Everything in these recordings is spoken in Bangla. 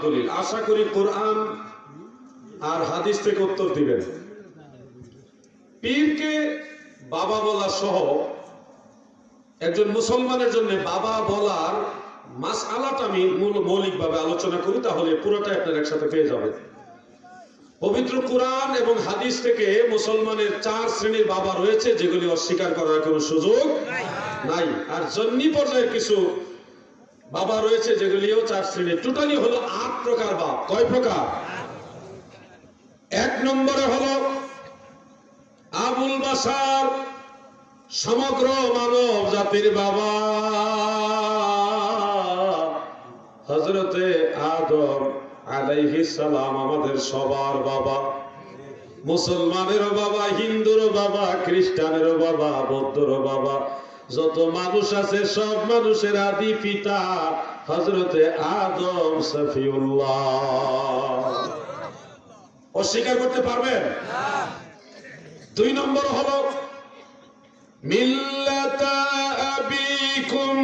দলিল। আশা করি কোরআন আর হাদিস থেকে উত্তর দিবেন। পীরকে বাবা বলা সহ একজন মুসলমানের জন্য বাবা বলার মাসআলাটা আমি মৌলিকভাবে আলোচনা করি, তাহলে পুরোটা আপনারা একসাথে পেয়ে যাবেন। পবিত্র কোরআন এবং হাদিস থেকে মুসলমানের 4 শ্রেণীর বাবা রয়েছে, যেগুলি অস্বীকার করার কোনো সুযোগ নাই। আর জন্নি পর্যায়ের কিছু বাবা রয়েছে, যেগুলিও 4 শ্রেণীর। টোটালি হলো 8 প্রকার বাপ। কয় প্রকার? 1 নম্বরে হলো আবুল বাশার, সমগ্র মানব জাতির বাবা হযরতে আদম আলাইহিস সালাম, আমাদের সবার বাবা। মুসলমানেরও বাবা, হিন্দুরও বাবা, খ্রিস্টানেরও বাবা, বৌদ্ধরও বাবা। যত মানুষ আছে সব মানুষের আদি পিতা হযরতে আদম সফিউল্লাহ। অস্বীকার করতে পারবেন? 2 নম্বর হলো মিল্লাতা আবিকুম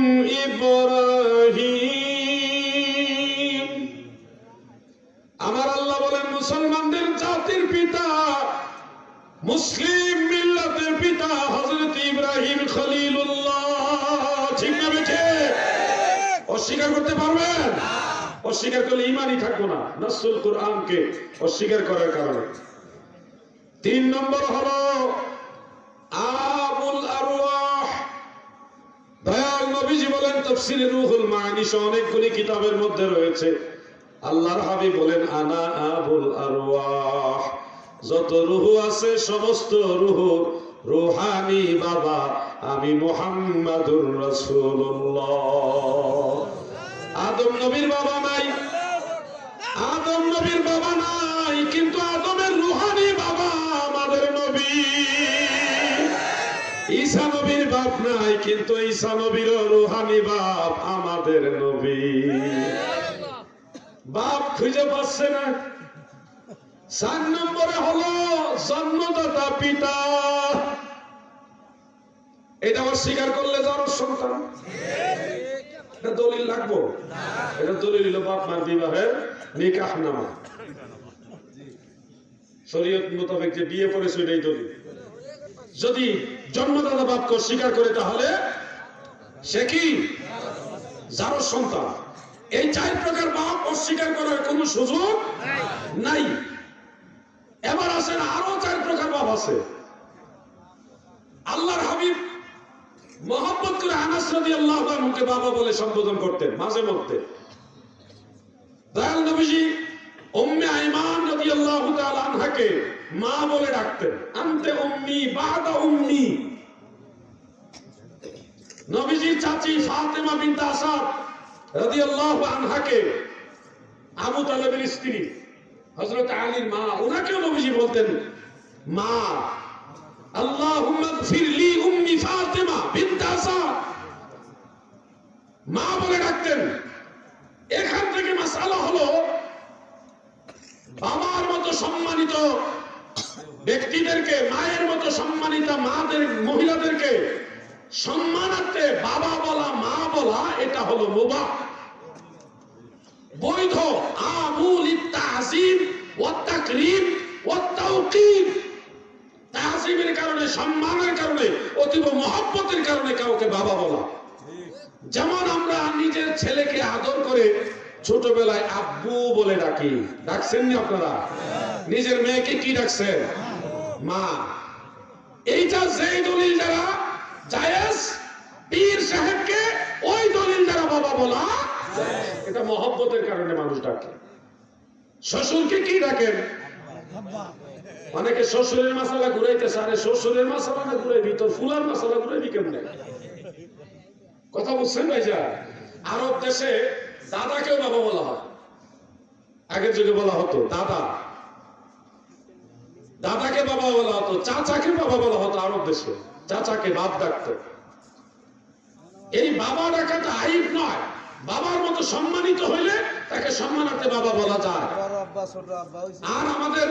ইব্রাহিম। আমার আল্লাহ বলেন মুসলমানদের জাতির পিতা, মুসলিম মিল্লাতের পিতা হযরত ইব্রাহিম খলিলুল্লাহ। ঠিক না বেঠে? অস্বীকার করতে পারবেন? অস্বীকার করলে ঈমানই থাকবো না, নাসুল কোরআনকে অস্বীকার করার কারণে। 3 নম্বর হলো আবুল আরওয়াহ। দয়াল নবীজি বলেন, তাফসীরে রুহুল মাআনি অনেকগুলি কিতাবের মধ্যে রয়েছে, আল্লাহর হাবিব বলেন আনা আবুল আরওয়াহ। যত রূহ আছে সমস্ত রূহ রূহানি বাবা আমি মুহাম্মাদুর রাসূলুল্লাহ। আদম নবীর বাবা নাই, আদম নবীর বাবা নাই, কিন্তু আদমের রূহানি বাবা আমাদের নবী। ঈসা নবীর বাপ নাই, কিন্তু ঈসা নবীর রূহানি বাপ আমাদের নবী। বাপ খুঁজে পাচ্ছে না। 4 নম্বরে হলো জন্মদাতা পিতা। এটা অস্বীকার করলে যার সন্তান, এটা দলিল লাগবো? এটা দলিল হলো বাপ মার বিবাহের নিকাহনামা। শরীয়ত মোতাবেক যে বিয়ে করেছে এটাই দলিল। যদি জন্মদাতা বাপকে অস্বীকার করে তাহলে সে কি? যার সন্তান। এই 4 প্রকার বাপ অস্বীকার করার কোন সুযোগ নাই। এবার আসেন আরো 4 প্রকার বাপ আছে। আল্লাহর হাবিব মহব্বত করে আনাস রাদিয়াল্লাহু আনহুকে বাবা বলে সম্বোধন করতেন মাঝে মধ্যে। দয়াল নবীজি উম্মে আইমান রাদিয়াল্লাহু তাআলা আনহাকে মা বলে ডাকতেন, আনতে উম্মি বাদা উম্মি। নবীজির চাচি ফাতেমা বিনত আসাদ রাদিয়াল্লাহু আনহাকে আবু তালেবের স্ত্রী হযরত আলীর মা, ওনাকেও নবীজি বলতেন মা। আল্লাহুম্মা গফির লি উম্মি ফাতেমা বিনত আসাদ, মা বলে ডাকতেন। এখান থেকে মাসআলা হলো বাবার মতো সম্মানিত ব্যক্তিদেরকে, মায়ের মতো সম্মানিত মহিলাদেরকে সম্মানার্থে বাবা বলা, মা বলা, এটা হলো মুবাহ, বৈধ। আমুল তাযীম ওয়া তাকরীম ওয়া তাওকীর। তাযীমের কারণে, সম্মানের কারণে, অতীব মহব্বতের কারণে কাউকে বাবা বলা। যেমন আমরা নিজের ছেলেকে আদর করে ছোটবেলায় আব্বু বলে ডাকি, ডাকছেন না আপনারা? নিজের মেয়েকে কি ডাকছেন? মা। এইটা যেই দলিল দ্বারা জায়েজ, পীর সাহেবকে ওই দলিল দ্বারা বাবা বলা, এটা মহব্বতের কারণে মানুষ ডাকে। শ্বশুরকে কি ডাকেন? অনেকে শ্বশুরের মাসালা ঘুরাইতেছে। আরে শ্বশুরের মাসালা না ঘুরাইবি, তোর ফুলার মাসালা ঘুরাইবি কেমনে? কথা বুঝছেন ভাইজা? আরব দেশে দাদাকেও বাবা বলা হয়। আগের যুগে বলা হতো দাদা, দাদাকে বাবা বলা হতো, চাচাকে বাবা বলা হতো। আরব দেশে চাচাকে বাপ ডাকতো। এই বাবা ডাকাটা আইব নয়। বাবার মতো সম্মানিত হইলে তাকে সম্মানার্থে বাবা বলা যায়। আর আমাদের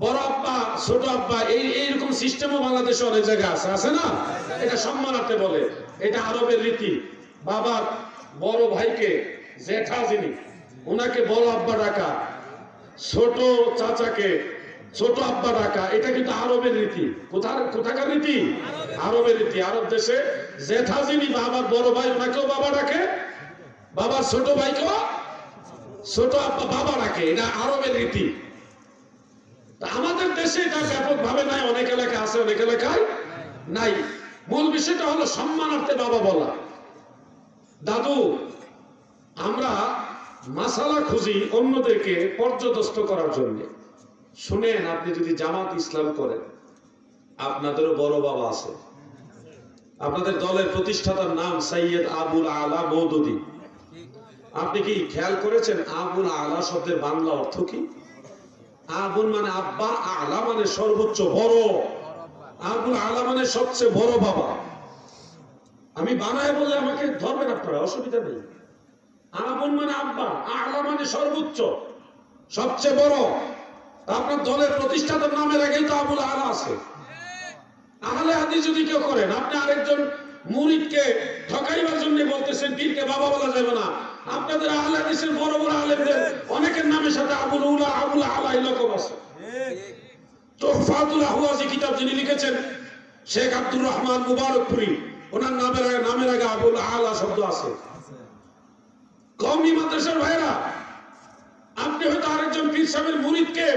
বড় আব্বা, ছোট আব্বা, এইরকম সিস্টেমও বাংলাদেশে অনেক জায়গায় আছে, আছে না? এটা সম্মানার্থে বলে। এটা আরবের রীতি। বাবার বড় ভাইকে জেঠা যিনি, ওনাকে বড় আব্বা ডাকা, ছোট চাচাকে ছোট আব্বা ডাকা, এটা কিন্তু আরবের রীতি। কোথাকার রীতি? আরবের রীতি। আরব দেশে জেঠা যিনি বাবার বড় ভাই, ওনাকেও বাবা ডাকে, বাবার ছোট ভাইকেও ছোট আব্বা বাবা ডাকে, এটা আরবের রীতি। আমাদের দেশে এটা ব্যাপক ভাবে নাই, অনেক এলাকায় আছে, অনেক এলাকায় নাই। মূল বিষয়টা হলো সম্মানার্থে বাবা বলা। দাদু, আমরা মাসালা খুঁজি অন্যদেরকে পর্যদস্ত করার জন্য। শুনেন, আপনি যদি জামাত ইসলাম করেন, আপনাদেরও বড় বাবা আছে। আপনাদের দলের প্রতিষ্ঠাতার নাম সৈয়দ আবুল আলা মওদুদী। আপনি কি খেয়াল করেছেন আবুল আলা শব্দের বাংলা অর্থ কি? আবুল মানে আব্বা, আলা মানে সর্বোচ্চ বড়। আবুল আলা মানে সবচেয়ে বড় বাবা। আমি বানায় বলে আমাকে ধরবেন আপনারা, অসুবিধা নেই। আবুল মানে আব্বা, আলা মানে সর্বোচ্চ, সবচেয়ে বড়। আপনার দলের প্রতিষ্ঠাতার নামের আগেই তো আবুল আলা আছে। আহলে হাদিস যদি কেউ করেন, আপনি আরেকজন মুরিদকে ঠকাইবার জন্য বলতেছেন পীরকে বাবা বলা যাবে না। আপনাদের আহলে হাদিসের বড় বড় আলেমদের অনেকের নামের সাথে আবুল উলা, আবুল আলা এরকম আছে। তোহফাতুল আহওয়াজি কিতাব যিনি লিখেছেন শেখ আব্দুর রহমান মুবারকপুরি, ওনার নামের আগে আবুল আলা শব্দ আছে। কওমি মাদ্রাসার ভাইরা, আপনি হয়তো আরেকজন পীর সাহেবের মুরিদকে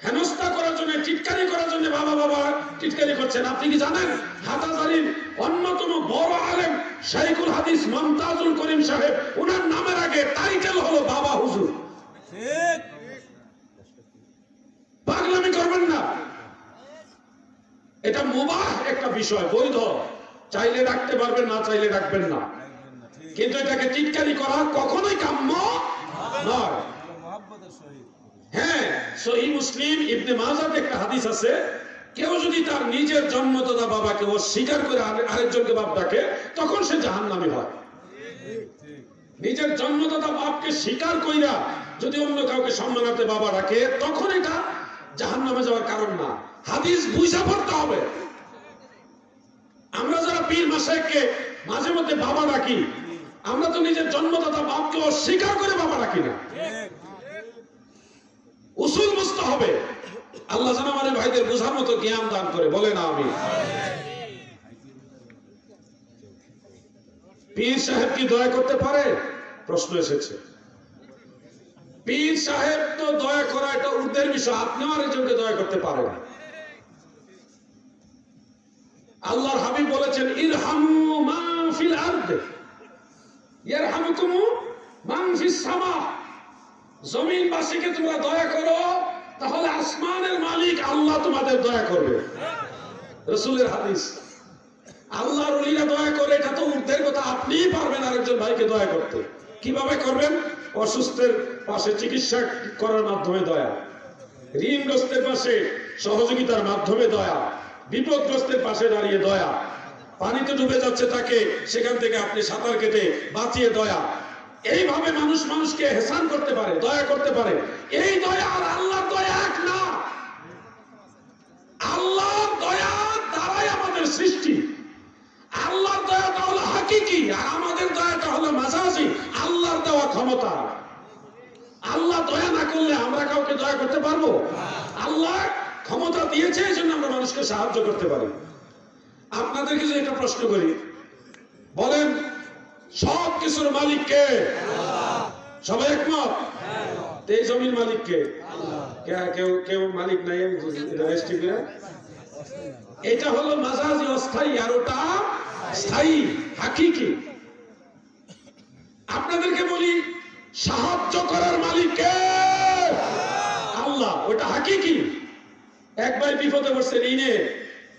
হেনস্থা করার জন্য, টিটকারি করার জন্য বাবা বাবা টিটকারি করছেন। আপনি কি জানেন হাটাজারির অন্যতম বড় আলেম শাইখুল হাদিস মমতাজুল করিম সাহেব, ওনার নামের আগে টাইটেল হলো বাবা হুজুর। ঠিক, পাগলামি করবেন না। এটা মুবাহ একটা বিষয়, বৈধ, চাইলে রাখতে পারবেন, না চাইলে রাখবেন না। কিন্তু এটাকে টিটকারি করা কখনোই কাম্য নয়। হ্যাঁ, সহিহ মুসলিম ইবনে মাজাতে একটা হাদিস আছে, কেউ যদি তার নিজের জন্মদাতা বাবাকে অস্বীকার করে আরেকজনকে বাপ ডাকে, তখন সে জাহান্নামী হয়। নিজের জন্মদাতা বাপকে স্বীকার কইরা যদি অন্য কাউকে সম্মানার্থে বাবা ডাকে, তখন এটা জাহান্নামে যাওয়ার কারণ না। হাদিস বুঝা পড়তে হবে। আমরা যারা পীর মাশায়েখকে মাঝে মধ্যে বাবা ডাকি, আমরা তো নিজের জন্মদাতা বাপকে অস্বীকার করে বাবা ডাকি না। উসুল বুঝতে হবে। আল্লাহ যেন আমাদের ভাইদের বোঝার মতো জ্ঞান দান করে, বলে না আমি। পীর সাহেব কি দয়া করতে পারে? প্রশ্ন এসেছে। পীর সাহেব তো দয়া করা এটা ঊর্ধ্বের বিষয়, আপনিও আরেকজনকে দয়া করতে পারেন। আল্লাহর হাবিব বলেছেন, ইরহামু মান ফিল আরদ ইয়ারহামুকুম মান ফিস সামা। জমিনবাসীকে তোমরা দয়া করো, তাহলে আসমানের মালিক আল্লাহ তোমাদের দয়া করবে। রাসূলের হাদিস। আল্লাহর ওলিরা দয়া করে, এটা তো ঊর্ধ্বের কথা। আপনিই পারবেন আরেকজন ভাইকে দয়া করতে। কিভাবে করবেন? অসুস্থের পাশে চিকিৎসা করার মাধ্যমে দয়া, ঋণগ্রস্তের পাশে সহযোগিতার মাধ্যমে দয়া, বিপদগ্রস্তের পাশে দাঁড়িয়ে দয়া, পানিতে ডুবে যাচ্ছে তাকে সেখান থেকে আপনি সাঁতার কেটে বাঁচিয়ে দয়া। এইভাবে মানুষ মানুষকে এহসান করতে পারে, দয়া করতে পারে। এই দয়া আর আল্লাহর দয়া এক না। আল্লাহর দয়া দ্বারাই আমাদের সৃষ্টি। আল্লাহর দয়াটা হলো হাকিকি, আর আমাদের দয়াটা হলো মাজাজি, আল্লাহর দেওয়া ক্ষমতা। আল্লাহ দয়া না করলে আমরা কাউকে দয়া করতে পারবো? আল্লাহ ক্ষমতা দিয়েছে, এই জন্য আমরা মানুষকে সাহায্য করতে পারি। আপনাদেরকে যদি একটা প্রশ্ন করি, বলেন সব কিছুর মালিক কে? সবাই একমত? এই জমির মালিক কে? কেউ কেউ মালিক নাই, এটা হলো মাজাজি, অস্থায়ী, আর ওটা স্থায়ী, হাকিকি। আপনাদেরকে বলি সাহায্য করার মালিক কে? আল্লাহ, ওটা হাকিকি। এক ভাই বিপদে পড়ছে, ঋণে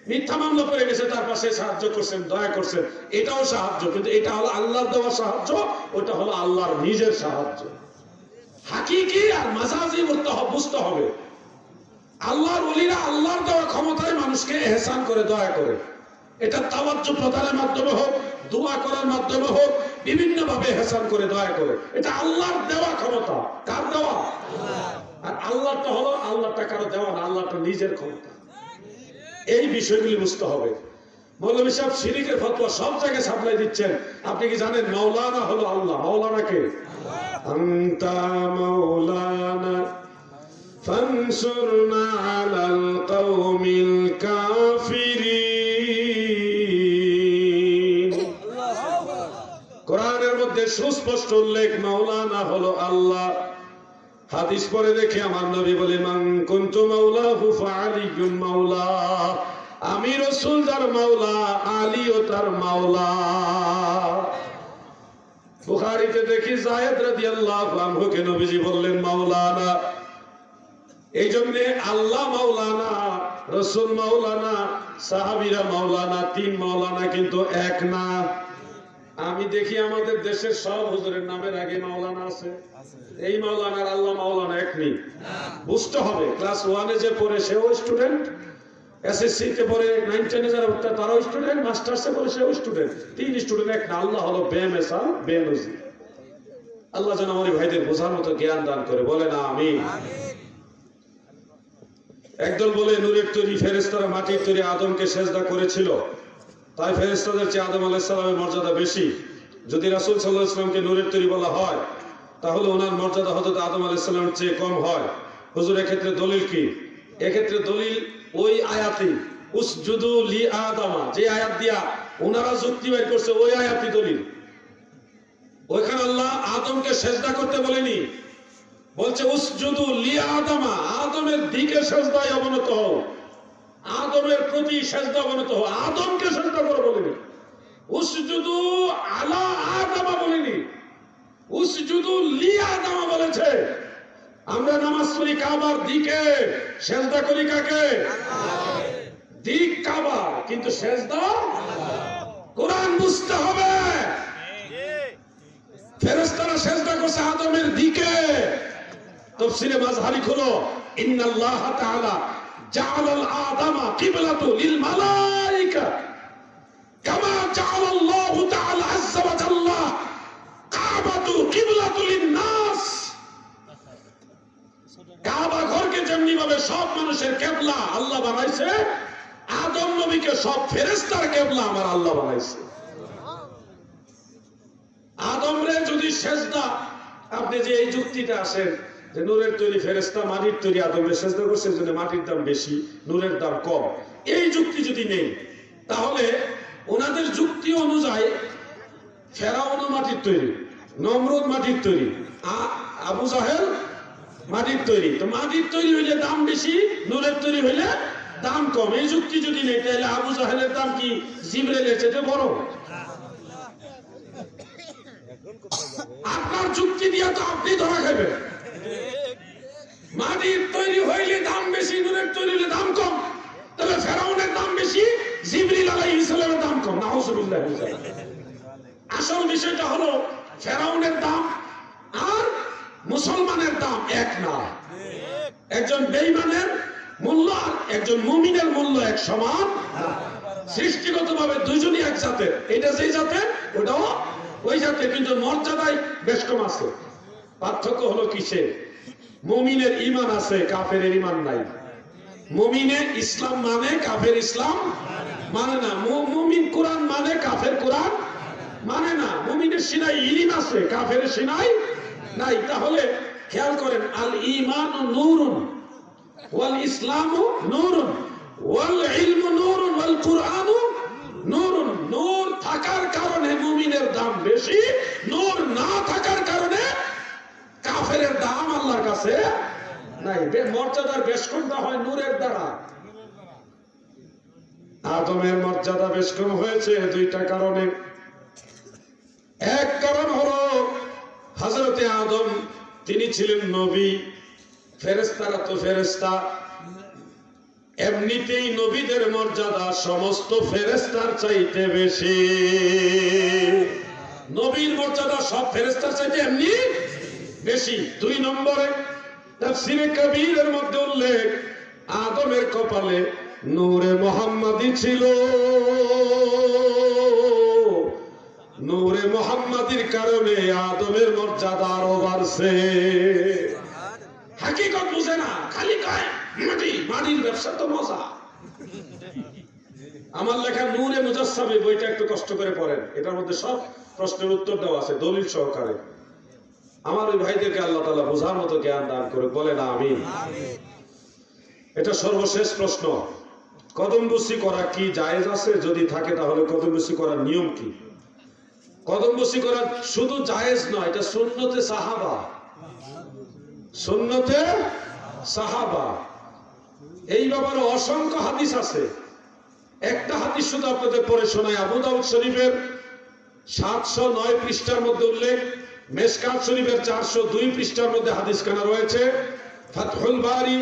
মিথ্যা মামলা পড়ে গেছে, তার পাশে সাহায্য করছেন, দয়া করছেন, এটাও সাহায্য। কিন্তু এটা হলো আল্লাহর দেওয়া সাহায্য, ওটা হলো আল্লাহর নিজের সাহায্য। হাকিকি আর মাজাজি বুঝতে হবে। আল্লাহর ওলিরা আল্লাহর দেওয়া ক্ষমতায় মানুষকে এহসান করে, দয়া করে। এটা তাওয়াজ্জু প্রদানের মাধ্যমে হোক, দোয়া করার মাধ্যমে হোক, বিভিন্ন ভাবে এহসান করে, দয়া করে। এটা আল্লাহর দেওয়া ক্ষমতা। কার দেওয়া? আর আল্লাহটা হলো, আল্লাহটা কারো দেওয়া না, আল্লাহটা নিজের ক্ষমতা। এই বিষয়গুলি বুঝতে হবে। মৌলভী সাহেব শিরিকের ফতোয়া সব জায়গায় সাপ্লাই দিচ্ছেন। আপনি কি জানেন মাওলানা হলো আল্লাহ? মাওলানা কে? আনতা মাওলানা ফানসুরনা আলাল কওমিল কাফিরিন। কোরআনের মধ্যে সুস্পষ্ট উল্লেখ মাওলানা হলো আল্লাহ। হাদিস পরে দেখে আমার নবী বলে মান কুনতু মাওলাহু ফাআলিয়ুন মাওলা, আমি রাসূল যার মাওলা আলীও তার মাওলা। বুখারীতে দেখি যায়েদ রাদিয়াল্লাহু আনহুকে নবীজি বললেন মাওলানা। এই জন্য আল্লাহ মাওলানা, রাসূল মাওলানা, সাহাবীরা মাওলানা, তিন মাওলানা কিন্তু এক না। আমি দেখি আমাদের দেশের সব হুজুরের নামের আগে মাওলানা আছে। এই মাওলানার আল্লাহ মাওলানা এক নেই। বুঝতে হবে ক্লাস 1 এ যে পড়ে সেও স্টুডেন্ট, এসএসসি তে পড়ে 9 10 যারা উঠতে তারাও স্টুডেন্ট, মাস্টার্সে পড়ে সেও স্টুডেন্ট। তিন স্টুডেন্ট এক না। আল্লাহ হলো বেমেসাল বেনজির। আল্লাহ যেন আমার ভাইদের বোঝার মতো জ্ঞান দান করে, বলে না আমিন। একদল বলে নূরের তৈরি ফেরেশতারা মাটির তৈরি আদমকে সেজদা করেছিল, তাই ফেরেশতাদের চেয়ে আদম আলাইহিস সালামের মর্যাদা বেশি। যদি রাসূল সাল্লাল্লাহু আলাইহি ওয়াসাল্লামকে নূরের তৈরি বলা হয় তাহলে ওনার মর্যাদা হযরত আদম আলাইহিস সালামের চেয়ে কম হয়। হুজুর এক্ষেত্রে দলিল কি? এক্ষেত্রে দলিল ওই আয়াতই উসজুদু লি আদামা, যে আয়াত দিয়া ওনারা যুক্তি বের করছে ওই আয়াতই দলিল। ওইখানে আল্লাহ আদমকে সেজদা করতে বলেনি, বলছে উসজুদু লি আদামা, আদমের দিকে সেজদায় অবনত হও, আদমের প্রতি সেজদা অবনত হও। আদমকে সেজদা করো বলেনি, উসজুদু আলা আদামা বলেনি, উসজুদু লি আদামা বলেছে। আমরা নামাজ পড়ি কাবার দিকে, সেজদা করি কাকে? দিক কাবা, কিন্তু সেজদা কোরআন বুঝতে হবে। ফেরেশতারা সেজদা করছে আদমের দিকে। তাফসীরে মাযহারি খুলো, ইন্নাল্লাহ তাআলা জাআলাল আদামা কিবলাতু লিল মালায়েকা কামা জাআলাল্লাহু তাআলা আযজা ওয়া জাল্লা কাবাতু কিবলাতু লিন নাস। কাবা ঘরকে যেমনি ভাবে সব মানুষের কিবলা আল্লাহ বানাইছে, আদম নবীকে সব ফেরেশতার কিবলা আমার আল্লাহ বানাইছে। আদমরে যদি সেজদা, আপনি যে এই যুক্তিটা আসেন যে নূরের তৈরি ফেরেশতা মাটির তৈরি আদমরে সেজদা করছে, এজন্য মাটির দাম বেশি নূরের দাম কম, এই যুক্তি যদি নেই তাহলে ওনাদের যুক্তি অনুযায়ী ফেরাউন মাটির তৈরি, নমরুদ মাটির তৈরি, আবু জাহেল মাটির তৈরি। তো মাটির তৈরি হইলে দাম বেশি, নূরের তৈরি হইলে দাম কম। এই যুক্তি যদি নেই তাহলে আবু জাহেলের দাম কি জিবরাইলের চেয়ে বড়? আপনার যুক্তি দিয়ে তো আপনি ধরা খাবেন। মাটির তৈরি হইলে দাম বেশি, নূরের তৈরি হইলে দাম কম, তাহলে ফেরাউনের দাম বেশি, জিবরিল আলাইহিস সালামের দাম কম। নাউযুবিল্লাহ। আসল বিষয়টা হলো ফেরাউনের দাম আর মুসলমানের দাম এক না। একজন বেঈমানের মূল্য আর একজন মুমিনের মূল্য এক সমান। সৃষ্টিগতভাবে দুইজনই এক জাতের, এটা যেই জাতের ওটাও ওই জাতের, কিন্তু মর্যাদায় বেশ কম আছে। পার্থক্য হলো কিসে? মুমিনের ঈমান আছে, কাফেরের ঈমান নাই। মুমিনে ইসলাম মানে, কাফের ইসলাম মানে না। মুমিন কোরআন মানে, কাফের কোরআন মানে না। মুমিনের সিনায় ইলম আছে, কাফের সিনায় নাই। তাহলে খেয়াল করেন, আল ঈমানু নূরুন ওয়াল ইসলামু নূরুন ওয়াল ইলমু নূরুন ওয়াল কুরআনু নূরুন। নূর থাকার কারণে মুমিনের দাম বেশি, নূর না থাকার কারণে কাফেরের দাম আল্লাহর কাছে নাই। মর্যাদার বেশ কমটা হয় নূরের দ্বারা। আদমের মর্যাদা বেশ কম হয়েছে দুইটা কারণে। এক কারণ হলো হযরতে আদম তিনি ছিলেন নবী, ফেরেশতারা তো ফেরেশতা, এমনিতেই নবীদের মর্যাদা সমস্ত ফেরেশতার চাইতে বেশি। নবীর মর্যাদা সব ফেরেশতার চাইতে এমনি বেশি। দুই নম্বরে তাফসীরে কবীরের মধ্যে উল্লেখ, আদমের কপালে নূরে মুহাম্মাদি ছিল। নূরে মুহাম্মাদির কারণে আদমের মর্যাদা আরো বাড়ছে। হাকিকত বুঝে না, খালি কয় মাটি, মাটির ব্যবসা তো মজা। আমার লেখা নূরে মুজাসসামি বইটা একটু কষ্ট করে পড়েন, এটার মধ্যে সব প্রশ্নের উত্তর দেওয়া আছে দলিল সহকারে। আমার ওই ভাইদেরকে আল্লাহ তাআলা বোঝার মতো জ্ঞান দান করে, বলে না আমিন। এটা সর্বশেষ প্রশ্ন, কদমবুসি করা কি জায়েজ আছে? যদি থাকে তাহলে কদমবুসি করার নিয়ম কি? কদমবুসি করা শুধু জায়েজ নয়, এটা সুন্নতে সাহাবা। সুন্নতে সাহাবা, এই ব্যাপারে অসংখ্য হাদিস আছে। একটা হাদিস শুধু আপনাদের পড়ে শোনায়। আবু দাউদ শরীফের 709 পৃষ্ঠার মধ্যে উল্লেখ, মেশকাত শরীফের 402 পৃষ্ঠার মধ্যে হাদিসখানা রয়েছে, ফাতহুল বারি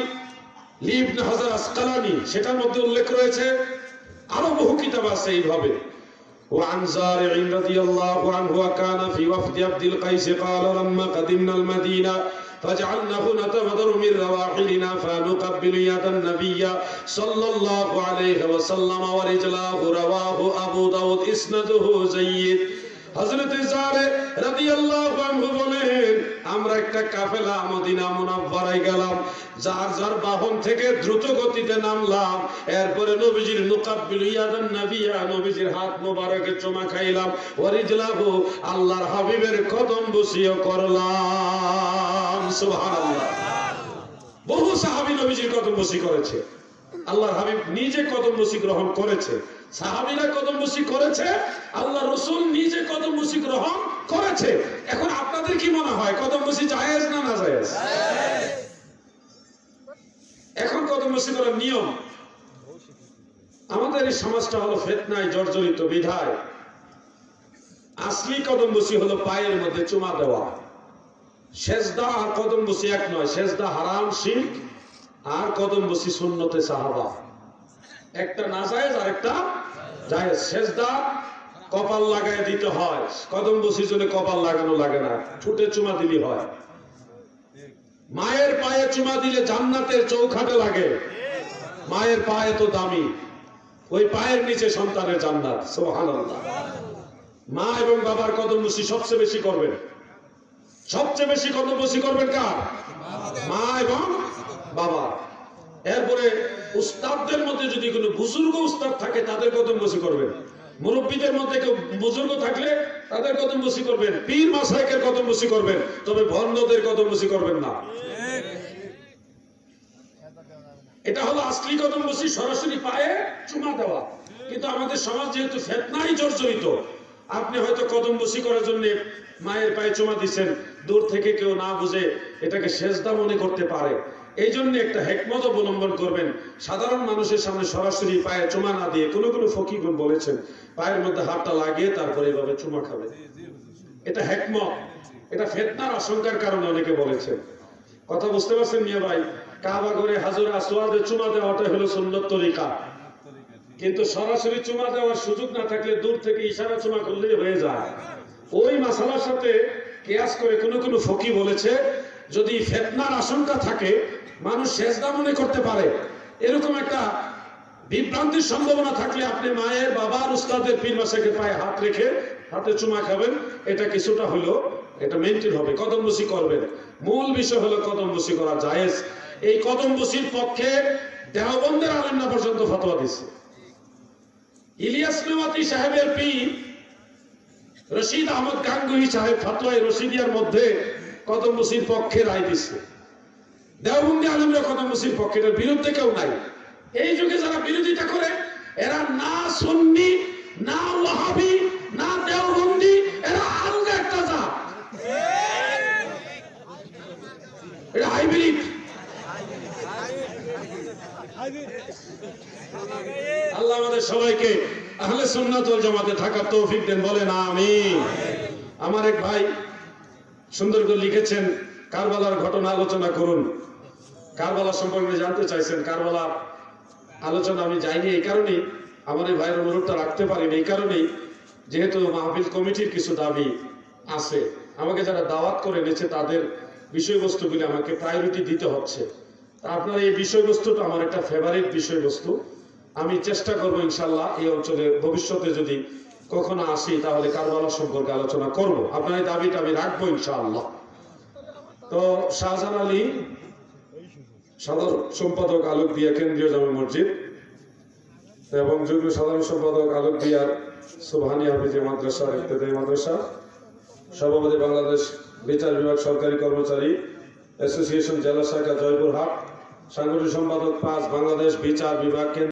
ইবনে হাজার আসকালানি সেটার মধ্যে উল্লেখ রয়েছে, আরো বহু কিতাব আছে এইভাবে। وعن زارع رضي الله عنه وكان في وفد عبد القيس قال لما قدمنا المدينة فجعلناه نتبذر من رواحلنا فنقبل يد النبي صلى الله عليه وسلم ورجلاه رواه أبو داود إسناده جيد। হযরত জারে রাদিয়াল্লাহু আনহু বলেন, আমরা একটা কাফেলা মদিনা মুনাওয়ারায় গেলাম, যার যার বাহন থেকে দ্রুত গতিতে নামলাম, এরপরে নবীজির নুকাব্বিলু ইয়াদান নবিয়া, নবীজির হাত মোবারকে চুমা খাইলাম, ওয়ারিজলাহু, আল্লাহর হাবিবের কদম বসিও করলাম। সুবহানাল্লাহ। বহু সাহাবী নবীজির কদম বসি করেছে, আল্লাহর হাবিব নিজে কদম বসি গ্রহণ করেছে, সাহাবীরা কদম বসি করেছে, আল্লাহ রাসূল নিজে কদম বসি গ্রহণ করেছে। এখন আপনাদের কি মনে হয় কদম বসি জায়েজ না না জায়েজ? এখন কদম বসি করার নিয়ম, আমাদের এই সমাজটা হলো ফিতনায় জর্জরিত বিধায় আসলি কদম বসি হলো পায়ের মধ্যে চুমা দেওয়া। সেজদা আর কদম বসি এক নয়, সেজদা হারাম শিরক, আর কদম বসি সুন্নতে সাহাবা। একটা নাজায়েজ আর একটা জায়েজ। সেজদা কপাল লাগায় দিতে হয়, কদম বসির জন্য কপাল লাগানো লাগে না, ঠোঁটে চুমা দিলি হয়। মায়ের পায়ে চুমা দিলে জান্নাতের চৌখাটে লাগে, মায়ের পায়ে তো দামি, ওই পায়ের নিচে সন্তানের জান্নাত। সুবহানাল্লাহ। মা এবং বাবার কদম বসি সবচেয়ে বেশি করবেন, সবচেয়ে বেশি কদম বসি করবেন কার? মা এবং বাবা। এরপরে উস্তাদদের মধ্যে যদি কোনো বুজুর্গ উস্তাদ থাকে তাদের কদম বসি করবেন, মুরব্বীদের মধ্যে কেউ বুজুর্গ থাকলে তাদের কদম বসি করবেন, পীর মাশায়েখের কদম বসি করবেন, তবে ভণ্ডদের কদম বসি করবেন না। এটা হলো আসলি কদম বসি, সরাসরি পায়ে চুমা দেওয়া। কিন্তু আমাদের সমাজ যেহেতু ফিতনায় জর্জরিত, আপনি হয়তো কদম বসি করার জন্য মায়ের পায়ে চুমা দিচ্ছেন, দূর থেকে কেউ না বুঝে এটাকে সেজদা মনে করতে পারে। এই জন্য একটা হিকমত অবলম্বন করবেন, সাধারণ মানুষের সামনে সরাসরি পায়ে চুমা না দিয়ে, কোন কোন ফকিহগণ বলেছেন পায়ের মধ্যে হাতটা লাগিয়ে তারপরে এইভাবে চুমা খাবে। এটা হিকমত, এটা ফিতনার আশঙ্কার কারণে অনেকে বলেছেন। কথা বুঝতে পারছেন মিয়া ভাই? কাবা ঘরে হাজরে আসওয়াদে চুমা দেওয়াটা হলো সুন্নত তরিকা, কিন্তু সরাসরি চুমা দেওয়ার সুযোগ না থাকলে দূর থেকে ইশারা চুমা করলেই হয়ে যায়। ওই মাসালার সাথে কিয়াস করে কোন কোন ফকি বলেছে যদি ফিতনার আশঙ্কা থাকে, মানুষ সেজদা মনে করতে পারে, এরকম একটা বিভ্রান্তির সম্ভাবনা থাকলে আপনি মায়ের, বাবার, উস্তাদের, পীর মাশায়েখের পায়ে হাত রেখে হাতে চুমা খাবেন, এটা কিছুটা হলো এটা মেইনটেইন হবে, কদম বসি করবেন। মূল বিষয় হলো কদম বসি করা জায়েজ। এই কদম বসির পক্ষে দেওবন্দের আলেমরা পর্যন্ত ফতোয়া দিচ্ছে। ইলিয়াস মেওয়াতি সাহেবের পীর রশিদ আহমদ গাঙ্গুহি সাহেব ফতোয়ায়ে রশিদিয়ার মধ্যে কদম বসির পক্ষে রায় দিচ্ছে। দেওবন্দি আলেমরা কদম বসির পক্ষে, এর বিরুদ্ধে কেউ নাই। এই যুগে যারা বিরোধিতা করে এরা না সুন্নি, না ওয়াহাবি, না দেওবন্দি, এরা আলাদা একটা জাত, এটা হাইব্রিড। আল্লাহ আমাদের সবাইকে আহলে সুন্নাত ওয়াল জামাতে থাকার তৌফিক দেন, বলেন আমিন। আমার এক ভাই সুন্দর করে লিখেছেন, কারবালার ঘটনা আলোচনা করুন। কারবালা সম্পর্কে জানতে চাইছেন, কারবালা আলোচনা আমি যাইনি এই কারণেই, আমার এই ভাইয়ের অনুরোধটা রাখতে পারিনি এই কারণেই, যেহেতু মাহফিল কমিটির কিছু দাবি আছে, আমাকে যারা দাওয়াত করে নিয়েছে তাদের বিষয়বস্তুগুলি আমাকে প্রায়োরিটি দিতে হচ্ছে। আপনার এই বিষয়বস্তুটা আমার একটা ফেভারিট বিষয়বস্তু, আমি চেষ্টা করবো ইনশাল্লাহ এই অঞ্চলে ভবিষ্যতে যদি কখনো আসি তাহলে কারবালা সম্পর্কে আলোচনা করব। আপনার এই দাবিটা আমি রাখবো ইনশাআল্লাহ। তো শাহজাহান আলী সাধারণ সম্পাদক, আলোক দিয়া কেন্দ্রীয় জামে মসজিদ, এবং যুগ্ম সাধারণ সম্পাদক আলোক বিহার সুবহানি হাফিজি মাদ্রাসা ইত্যাদি মাদ্রাসা, সভাপতি বাংলাদেশ বিচার বিভাগ সরকারি কর্মচারী অ্যাসোসিয়েশন জেলা শাখা জয়পুরহাট, সাংগঠনিক সম্পাদক 5 বাংলাদেশ বিচার বিভাগ কেন্দ্র।